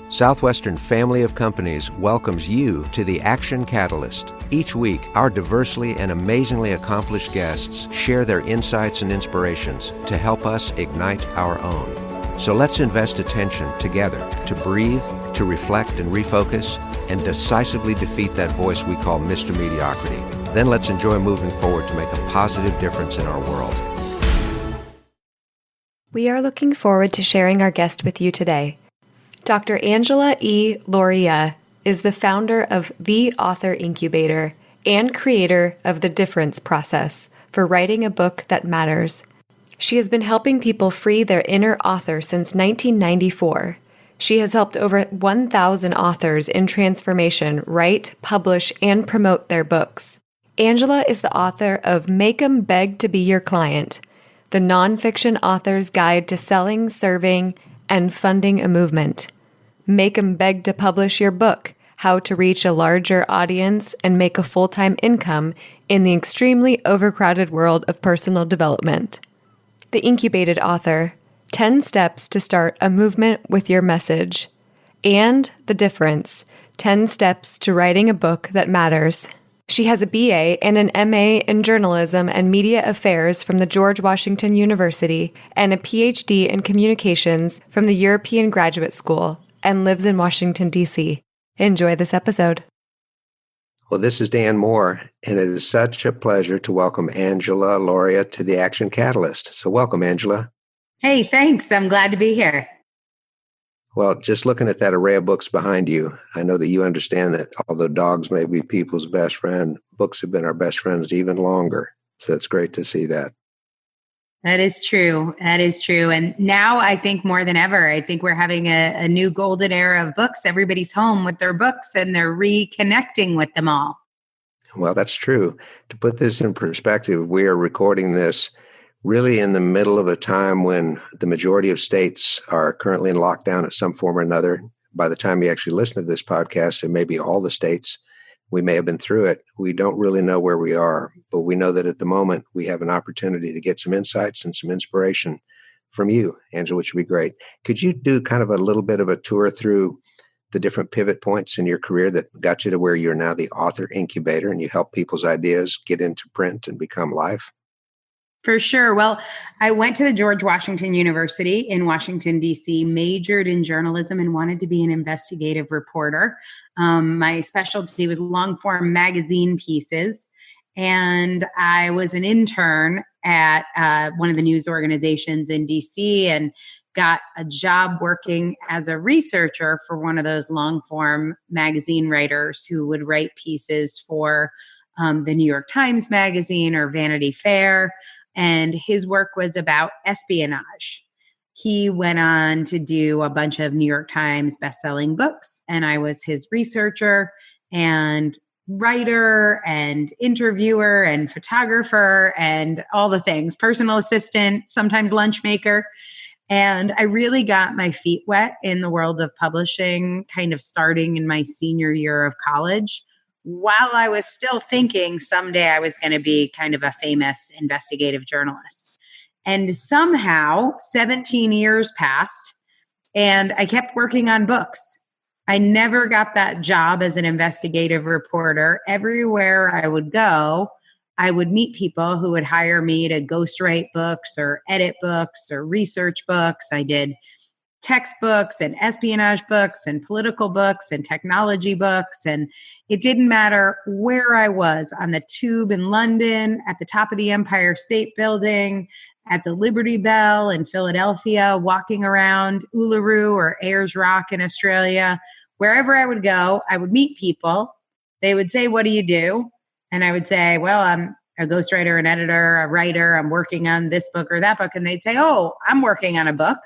Southwestern Family of Companies welcomes you to the Action Catalyst. Each week, our diversely and amazingly accomplished guests share their insights and inspirations to help us ignite our own. So let's invest attention together to breathe, to reflect and refocus, and decisively defeat that voice we call Mr. Mediocrity. Then let's enjoy moving forward to make a positive difference in our world. We are looking forward to sharing our guest with you today. Dr. Angela E. Lauria is the founder of the Author Incubator and creator of the Difference Process for writing a book that matters. She has been helping people free their inner author since 1994. She has helped over 1,000 authors in transformation write, publish, and promote their books. Angela is the author of Make 'em Beg to Be Your Client, the nonfiction author's guide to selling, serving, and funding a movement. Make 'em beg to publish your book, How to Reach a Larger Audience and Make a Full-Time Income in the Extremely Overcrowded World of Personal Development. The Incubated Author, 10 Steps to Start a Movement with Your Message. And The Difference, 10 Steps to Writing a Book That Matters. She has a BA and an MA in Journalism and Media Affairs from the George Washington University and a PhD in Communications from the European Graduate School, and lives in Washington, D.C. Enjoy this episode. Well, this is Dan Moore, and it is such a pleasure to welcome Angela Lauria to the Action Catalyst. So welcome, Angela. Hey, thanks. I'm glad to be here. Well, just looking at that array of books behind you, I know that you understand that although dogs may be people's best friend, books have been our best friends even longer. So it's great to see that. That is true. That is true. And now I think more than ever, I think we're having a new golden era of books. Everybody's home with their books and they're reconnecting with them all. Well, that's true. To put this in perspective, we are recording this really in the middle of a time when the majority of states are currently in lockdown at some form or another. By the time you actually listen to this podcast, it may be all the states. We may have been through it. We don't really know where we are, but we know that at the moment we have an opportunity to get some insights and some inspiration from you, Angela, which would be great. Could you do kind of a little bit of a tour through the different pivot points in your career that got you to where you're now the Author Incubator and you help people's ideas get into print and become live? For sure. Well, I went to the George Washington University in Washington, D.C., majored in journalism and wanted to be an investigative reporter. My specialty was long-form magazine pieces. And I was an intern at one of the news organizations in D.C. and got a job working as a researcher for one of those long-form magazine writers who would write pieces for the New York Times Magazine or Vanity Fair. And his work was about espionage. He went on to do a bunch of New York Times bestselling books, and I was his researcher and writer and interviewer and photographer and all the things, personal assistant, sometimes lunch maker. And I really got my feet wet in the world of publishing, kind of starting in my senior year of college, while I was still thinking someday I was going to be kind of a famous investigative journalist. And somehow 17 years passed and I kept working on books. I never got that job as an investigative reporter. Everywhere I would go, I would meet people who would hire me to ghostwrite books or edit books or research books. I did textbooks and espionage books and political books and technology books. And it didn't matter where I was, on the tube in London, at the top of the Empire State Building, at the Liberty Bell in Philadelphia, walking around Uluru or Ayers Rock in Australia. Wherever I would go, I would meet people. They would say, "What do you do?" And I would say, "Well, I'm a ghostwriter, an editor, a writer. I'm working on this book or that book." And they'd say, "Oh, I'm working on a book.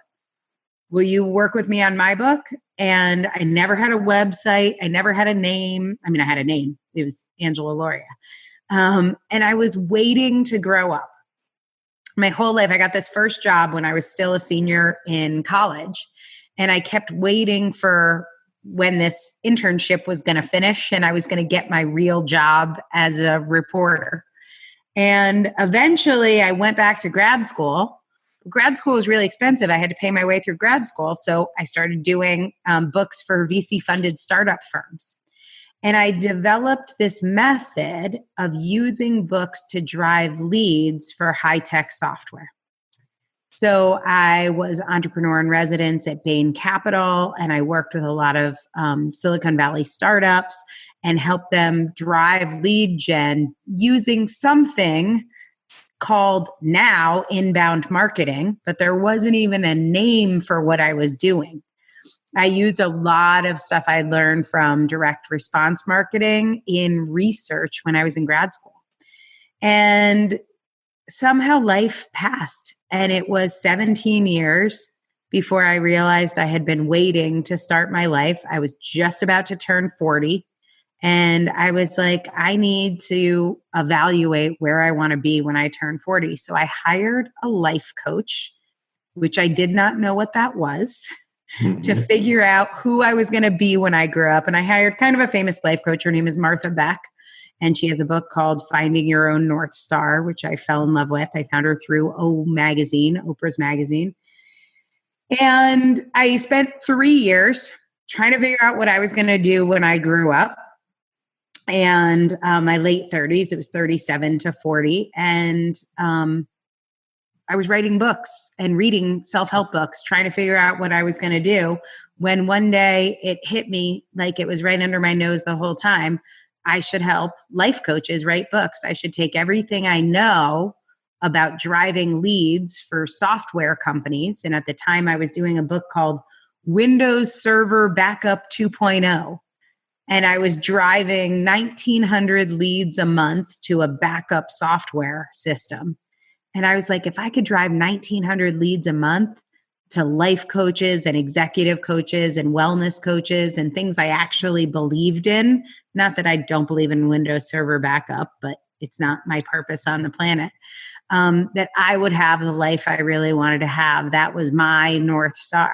Will you work with me on my book?" And I never had a website. I never had a name. I mean, I had a name. It was Angela Lauria. And I was waiting to grow up. My whole life, I got this first job when I was still a senior in college. And I kept waiting for when this internship was going to finish and I was going to get my real job as a reporter. And eventually I went back to grad school Grad school was really expensive. I had to pay my way through grad school. So I started doing books for VC-funded startup firms. And I developed this method of using books to drive leads for high-tech software. So I was entrepreneur in residence at Bain Capital, and I worked with a lot of Silicon Valley startups and helped them drive lead gen using something called now inbound marketing, but there wasn't even a name for what I was doing. I used a lot of stuff I learned from direct response marketing in research when I was in grad school. And somehow life passed, and it was 17 years before I realized I had been waiting to start my life. I was just about to turn 40, and I was like, I need to evaluate where I want to be when I turn 40. So I hired a life coach, which I did not know what that was, to figure out who I was going to be when I grew up. And I hired kind of a famous life coach. Her name is Martha Beck. And she has a book called Finding Your Own North Star, which I fell in love with. I found her through Oprah's magazine. And I spent 3 years trying to figure out what I was going to do when I grew up. And my late 30s, it was 37 to 40. And I was writing books and reading self-help books, trying to figure out what I was going to do. When one day it hit me like it was right under my nose the whole time, I should help life coaches write books. I should take everything I know about driving leads for software companies. And at the time I was doing a book called Windows Server Backup 2.0. And I was driving 1,900 leads a month to a backup software system. And I was like, if I could drive 1,900 leads a month to life coaches and executive coaches and wellness coaches and things I actually believed in, not that I don't believe in Windows Server backup, but it's not my purpose on the planet, that I would have the life I really wanted to have. That was my North Star.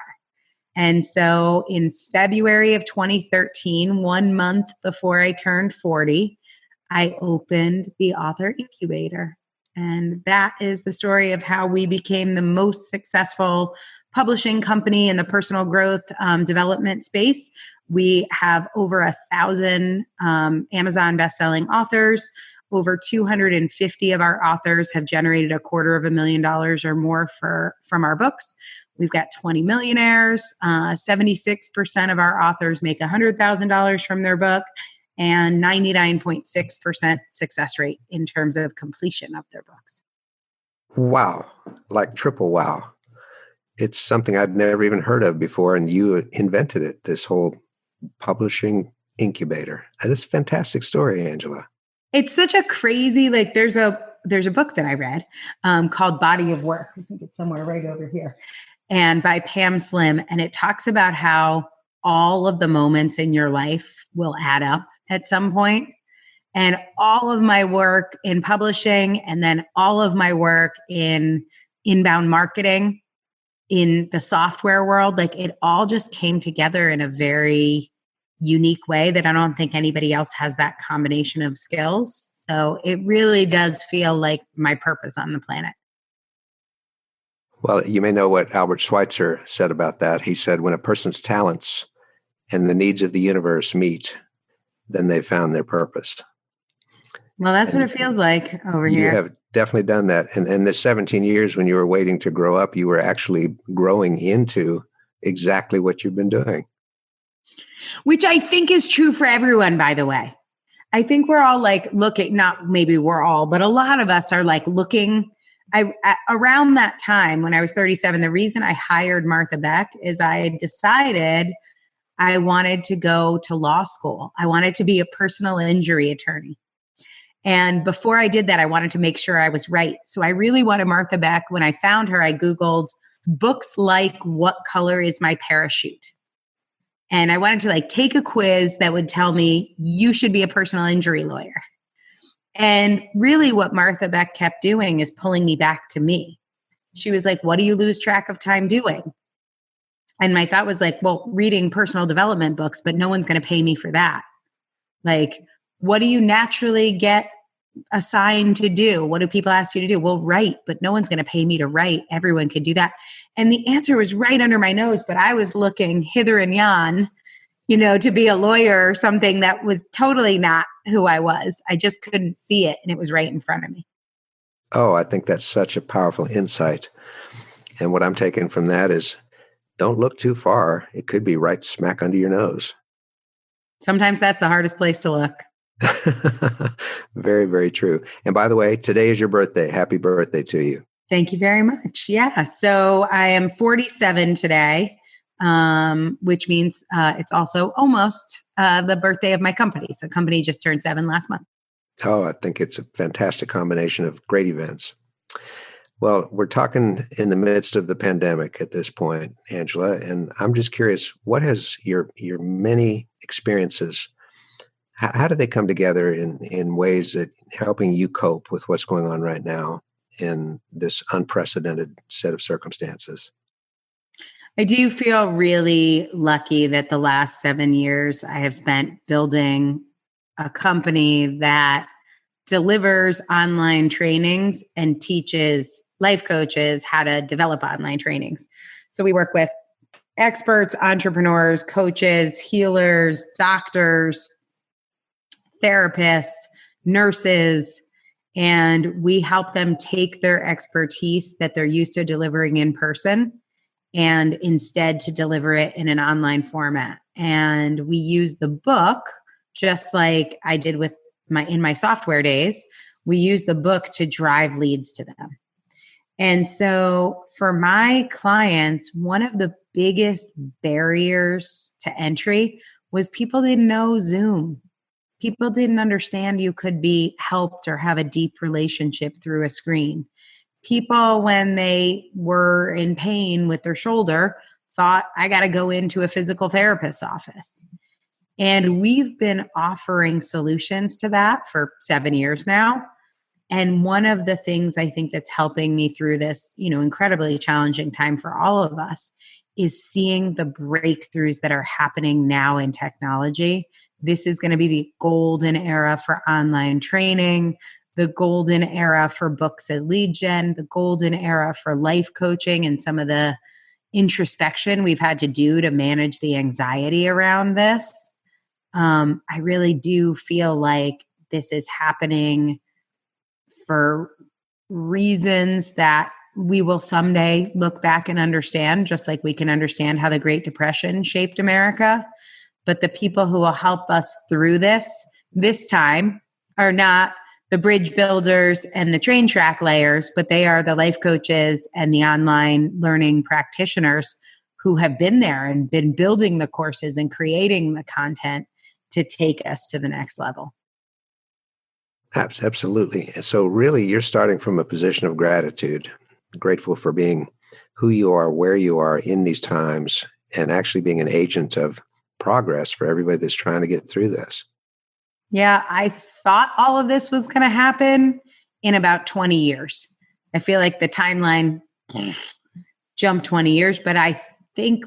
And so in February of 2013, 1 month before I turned 40, I opened the Author Incubator. And that is the story of how we became the most successful publishing company in the personal growth development space. We have over 1,000 Amazon bestselling authors. Over 250 of our authors have generated $250,000 or more from our books. We've got 20 millionaires. 76% of our authors make $100,000 from their book, and 99.6% success rate in terms of completion of their books. Wow, like triple wow. It's something I'd never even heard of before, and you invented it, this whole publishing incubator. And it's a fantastic story, Angela. It's such a crazy, like there's a book that I read called Body of Work. I think it's somewhere right over here. And by Pam Slim. And it talks about how all of the moments in your life will add up at some point. And all of my work in publishing, and then all of my work in inbound marketing, in the software world, like it all just came together in a very unique way that I don't think anybody else has that combination of skills. So it really does feel like my purpose on the planet. Well, you may know what Albert Schweitzer said about that. He said, when a person's talents and the needs of the universe meet, then they've found their purpose. Well, that's what it feels like over here. You have definitely done that. And the 17 years when you were waiting to grow up, you were actually growing into exactly what you've been doing. Which I think is true for everyone, by the way. I think we're all like looking, not maybe we're all, but a lot of us are like looking. Around that time when I was 37, the reason I hired Martha Beck is I had decided I wanted to go to law school. I wanted to be a personal injury attorney. And before I did that, I wanted to make sure I was right. So I really wanted Martha Beck. When I found her, I Googled books like What Color is My Parachute? And I wanted to like take a quiz that would tell me you should be a personal injury lawyer. And really what Martha Beck kept doing is pulling me back to me. She was like, what do you lose track of time doing? And my thought was like, well, reading personal development books, but no one's going to pay me for that. Like, what do you naturally get assigned to do? What do people ask you to do? Well, write, but no one's going to pay me to write. Everyone could do that. And the answer was right under my nose, but I was looking hither and yon, to be a lawyer or something that was totally not who I was. I just couldn't see it, and it was right in front of me. Oh, I think that's such a powerful insight. And what I'm taking from that is don't look too far. It could be right smack under your nose. Sometimes that's the hardest place to look. Very, very true. And by the way, today is your birthday. Happy birthday to you. Thank you very much. Yeah. So I am 47 today, which means it's also almost the birthday of my company. So the company just turned 7 last month. Oh, I think it's a fantastic combination of great events. Well, we're talking in the midst of the pandemic at this point, Angela, and I'm just curious, what has your many experiences, how do they come together in ways that helping you cope with what's going on right now in this unprecedented set of circumstances? I do feel really lucky that the last 7 years I have spent building a company that delivers online trainings and teaches life coaches how to develop online trainings. So we work with experts, entrepreneurs, coaches, healers, doctors, therapists, nurses, and we help them take their expertise that they're used to delivering in person and instead to deliver it in an online format. And we use the book, just like I did with in my software days, we use the book to drive leads to them. And so for my clients, one of the biggest barriers to entry was people didn't know Zoom. People didn't understand you could be helped or have a deep relationship through a screen. People, when they were in pain with their shoulder, thought, I got to go into a physical therapist's office. And we've been offering solutions to that for 7 years now. And one of the things I think that's helping me through this, incredibly challenging time for all of us is seeing the breakthroughs that are happening now in technology. This is going to be the golden era for online training, the golden era for books as lead gen, the golden era for life coaching and some of the introspection we've had to do to manage the anxiety around this. I really do feel like this is happening for reasons that we will someday look back and understand, just like we can understand how the Great Depression shaped America. But the people who will help us through this time are not the bridge builders and the train track layers, but they are the life coaches and the online learning practitioners who have been there and been building the courses and creating the content to take us to the next level. Absolutely. So really, you're starting from a position of gratitude, grateful for being who you are, where you are in these times, and actually being an agent of progress for everybody that's trying to get through this. Yeah, I thought all of this was going to happen in about 20 years. I feel like the timeline jumped 20 years, but I think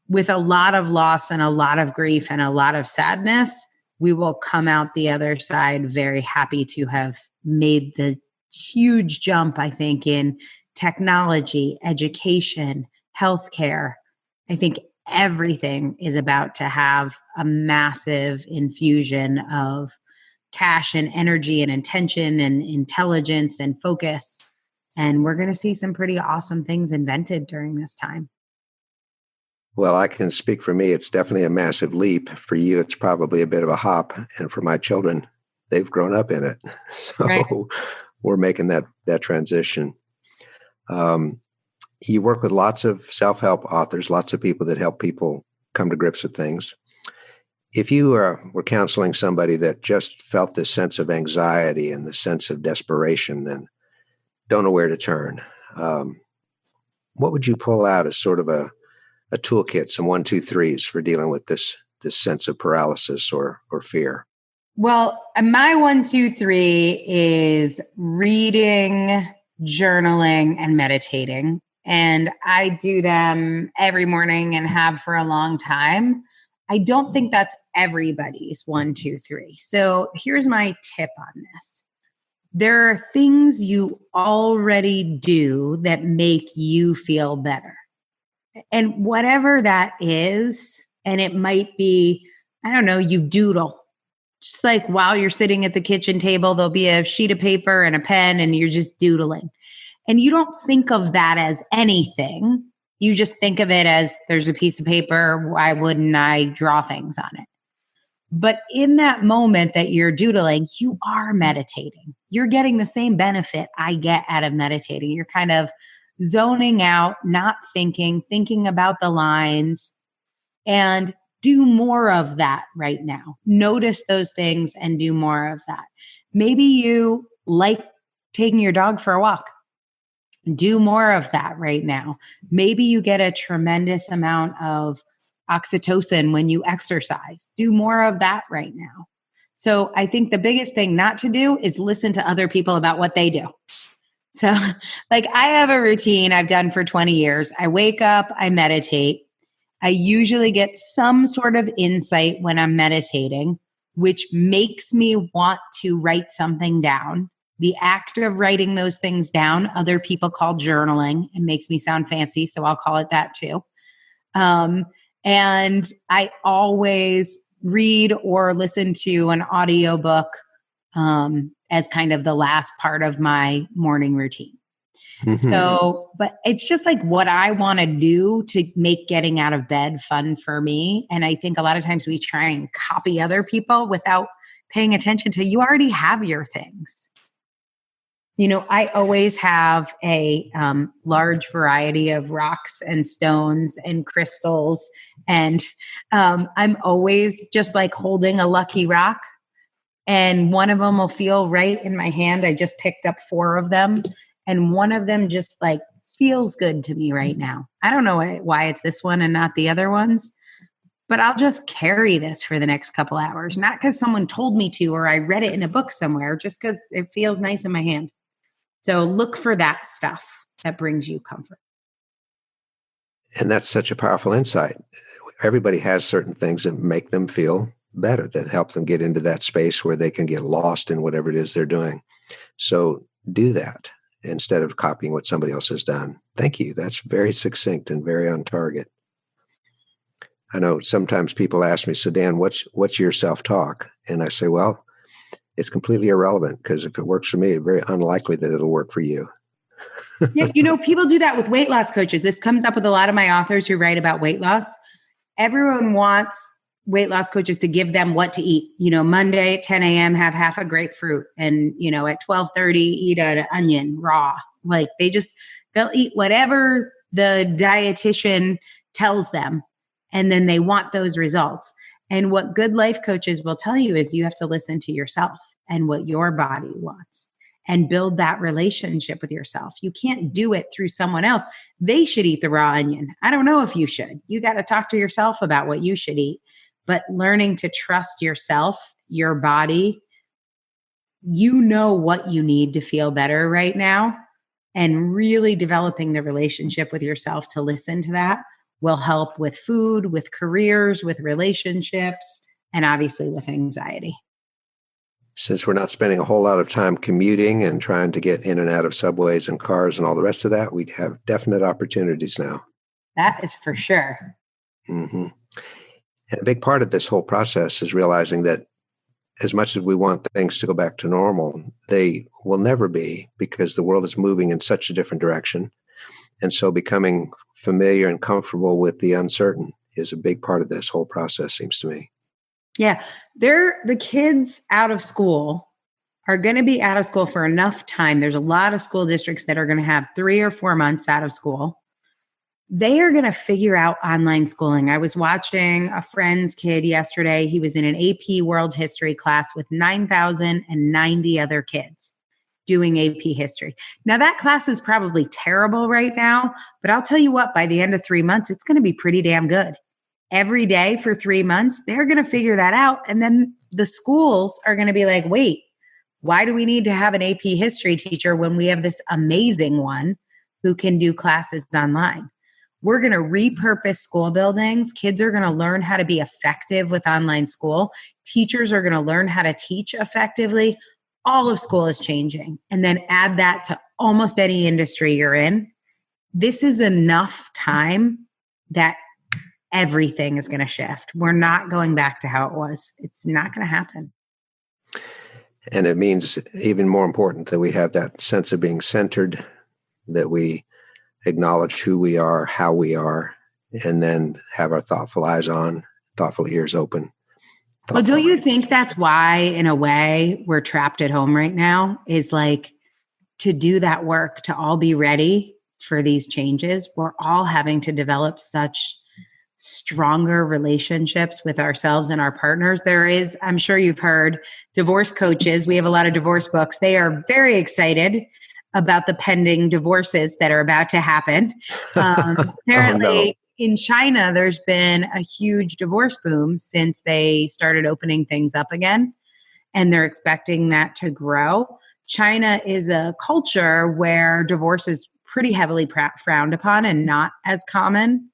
with a lot of loss and a lot of grief and a lot of sadness, we will come out the other side very happy to have made the huge jump, I think, in technology, education, healthcare. I think everything is about to have a massive infusion of cash and energy and intention and intelligence and focus. And we're going to see some pretty awesome things invented during this time. Well, I can speak for me. It's definitely a massive leap. For you, it's probably a bit of a hop. And for my children, they've grown up in it. So right. We're making that transition. You work with lots of self-help authors, lots of people that help people come to grips with things. If you were counseling somebody that just felt this sense of anxiety and the sense of desperation and don't know where to turn, what would you pull out as sort of a toolkit, some 1, 2, 3s for dealing with this sense of paralysis or fear? Well, my 1, 2, 3 is reading, journaling, and meditating. And I do them every morning and have for a long time. I don't think that's everybody's 1, 2, 3. So here's my tip on this. there are things you already do that make you feel better. And whatever that is, and it might be, I don't know, you doodle. Just like while you're sitting at the kitchen table, there'll be a sheet of paper and a pen and you're just doodling. And you don't think of that as anything. You just think of it as there's a piece of paper. Why wouldn't I draw things on it? But in that moment that you're doodling, you are meditating. You're getting the same benefit I get out of meditating. You're kind of zoning out, not thinking about the lines, and do more of that right now. Notice those things and do more of that. Maybe you like taking your dog for a walk. Do more of that right now. Maybe you get a tremendous amount of oxytocin when you exercise. Do more of that right now. So I think the biggest thing not to do is listen to other people about what they do. So like I have a routine I've done for 20 years. I wake up, I meditate. I usually get some sort of insight when I'm meditating, which makes me want to write something down. The act of writing those things down, other people call journaling. It makes me sound fancy, so I'll call it that too. And I always read or listen to an audiobook as kind of the last part of my morning routine. Mm-hmm. So, but it's just like what I want to do to make getting out of bed fun for me. And I think a lot of times we try and copy other people without paying attention to you already have your things. You know, I always have a large variety of rocks and stones and crystals. And I'm always just like holding a lucky rock. And one of them will feel right in my hand. I just picked up 4 of them. And one of them just like feels good to me right now. I don't know why it's this one and not the other ones. But I'll just carry this for the next couple hours. Not because someone told me to or I read it in a book somewhere. Just because it feels nice in my hand. So look for that stuff that brings you comfort. And that's such a powerful insight. Everybody has certain things that make them feel better, that help them get into that space where they can get lost in whatever it is they're doing. So do that instead of copying what somebody else has done. Thank you. That's very succinct and very on target. I know sometimes people ask me, so Dan, what's your self-talk? And I say, well, it's completely irrelevant because if it works for me, it's very unlikely that it'll work for you. Yeah, you know, people do that with weight loss coaches. This comes up with a lot of my authors who write about weight loss. Everyone wants weight loss coaches to give them what to eat. You know, Monday at 10 a.m., have half a grapefruit. And, you know, at 12:30, eat an onion raw. Like they'll eat whatever the dietitian tells them. And then they want those results. And what good life coaches will tell you is you have to listen to yourself and what your body wants and build that relationship with yourself. You can't do it through someone else. They should eat the raw onion. I don't know if you should. You got to talk to yourself about what you should eat. But learning to trust yourself, your body, you know what you need to feel better right now. And really developing the relationship with yourself to listen to that will help with food, with careers, with relationships, and obviously with anxiety. Since we're not spending a whole lot of time commuting and trying to get in and out of subways and cars and all the rest of that, we have definite opportunities now. That is for sure. Mm-hmm. And a big part of this whole process is realizing that as much as we want things to go back to normal, they will never be because the world is moving in such a different direction. And so becoming familiar and comfortable with the uncertain is a big part of this whole process, seems to me. Yeah. The kids out of school are going to be out of school for enough time. There's a lot of school districts that are going to have 3 or 4 months out of school. They are going to figure out online schooling. I was watching a friend's kid yesterday. He was in an AP World History class with 9,090 other kids doing AP history. Now that class is probably terrible right now, but I'll tell you what, by the end of 3 months, it's going to be pretty damn good. Every day for 3 months, they're going to figure that out. And then the schools are going to be like, wait, why do we need to have an AP history teacher when we have this amazing one who can do classes online? We're going to repurpose school buildings. Kids are going to learn how to be effective with online school. Teachers are going to learn how to teach effectively. all of school is changing, and then add that to almost any industry you're in, this is enough time that everything is going to shift. We're not going back to how it was. It's not going to happen. And it means even more important that we have that sense of being centered, that we acknowledge who we are, how we are, and then have our thoughtful eyes on, thoughtful ears open. Well, don't you think that's why, in a way, we're trapped at home right now, is like to do that work, to all be ready for these changes? We're all having to develop such stronger relationships with ourselves and our partners. There is, I'm sure you've heard, divorce coaches. We have a lot of divorce books. They are very excited about the pending divorces that are about to happen. Apparently, in China, there's been a huge divorce boom since they started opening things up again, and they're expecting that to grow. China is a culture where divorce is pretty heavily frowned upon and not as common,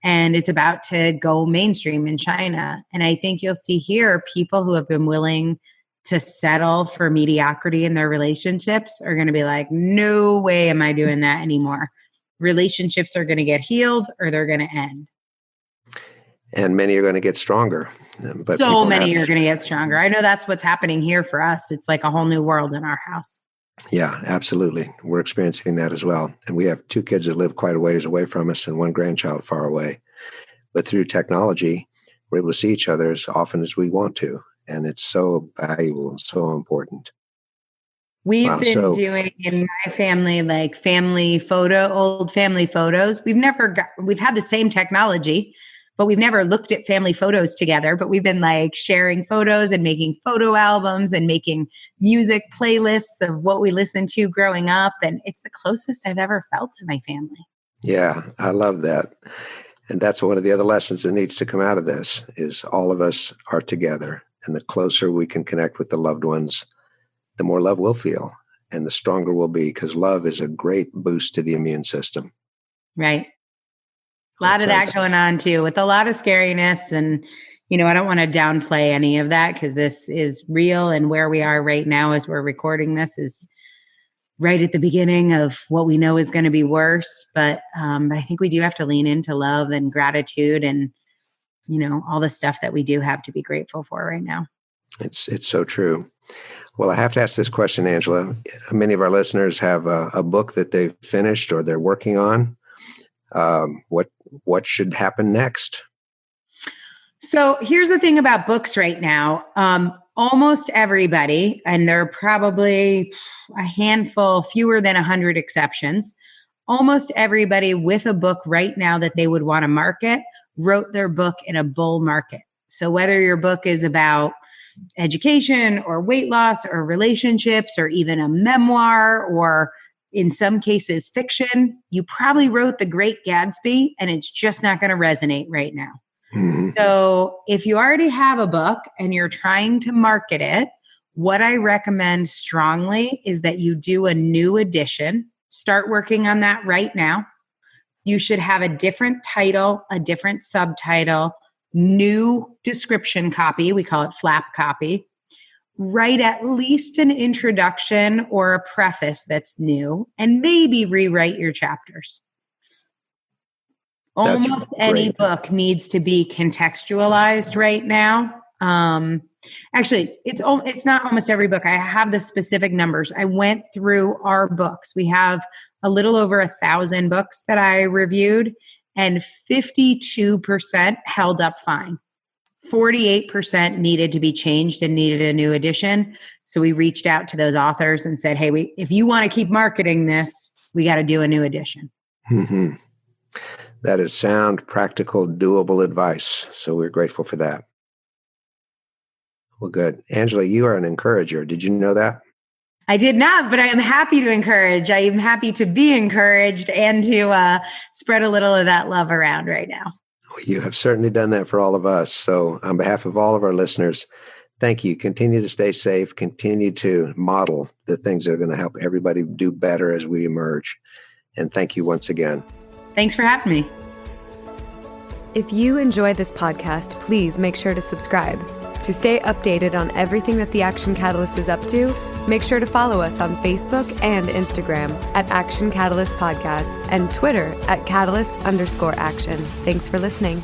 and it's about to go mainstream in China. And I think you'll see here people who have been willing to settle for mediocrity in their relationships are going to be like, no way am I doing that anymore. Relationships are going to get healed or they're going to end. And many are going to get stronger. But so many are going to get stronger. I know that's what's happening here for us. It's like a whole new world in our house. Yeah, absolutely. We're experiencing that as well. And we have 2 kids that live quite a ways away from us and 1 grandchild far away. But through technology, we're able to see each other as often as we want to. And it's so valuable and so important. We've been doing in my family, like old family photos. We've had the same technology, but we've never looked at family photos together. But we've been like sharing photos and making photo albums and making music playlists of what we listened to growing up. And it's the closest I've ever felt to my family. Yeah, I love that. And that's one of the other lessons that needs to come out of this is all of us are together. And the closer we can connect with the loved ones, the more love we'll feel and the stronger we'll be, because love is a great boost to the immune system. Right. A lot of that going on too, with a lot of scariness. And, I don't want to downplay any of that because this is real. And where we are right now as we're recording this is right at the beginning of what we know is going to be worse. But I think we do have to lean into love and gratitude and, all the stuff that we do have to be grateful for right now. It's so true. Well, I have to ask this question, Angela. Many of our listeners have a book that they've finished or they're working on. What should happen next? So here's the thing about books right now. Almost everybody, and there are probably a handful, fewer than 100 exceptions, almost everybody with a book right now that they would want to market wrote their book in a bull market. So whether your book is about education or weight loss or relationships or even a memoir or in some cases fiction, you probably wrote The Great Gatsby and it's just not going to resonate right now. Mm-hmm. So if you already have a book and you're trying to market it, what I recommend strongly is that you do a new edition. Start working on that right now. You should have a different title, a different subtitle, new description copy. We call it flap copy. Write at least an introduction or a preface that's new, and maybe rewrite your chapters. Almost any book needs to be contextualized right now. Actually, it's not almost every book. I have the specific numbers. I went through our books. We have a little over 1,000 books that I reviewed, and 52% held up fine. 48% needed to be changed and needed a new edition. So we reached out to those authors and said, hey, if you want to keep marketing this, we got to do a new edition. Mm-hmm. That is sound, practical, doable advice. So we're grateful for that. Well, good. Angela, you are an encourager. Did you know that? I did not, but I am happy to encourage. I am happy to be encouraged and to spread a little of that love around right now. You have certainly done that for all of us. So on behalf of all of our listeners, thank you. Continue to stay safe. Continue to model the things that are going to help everybody do better as we emerge. And thank you once again. Thanks for having me. If you enjoyed this podcast, please make sure to subscribe. To stay updated on everything that the Action Catalyst is up to, Make sure to follow us on Facebook and Instagram at Action Catalyst Podcast and Twitter at Catalyst_Action. Thanks for listening.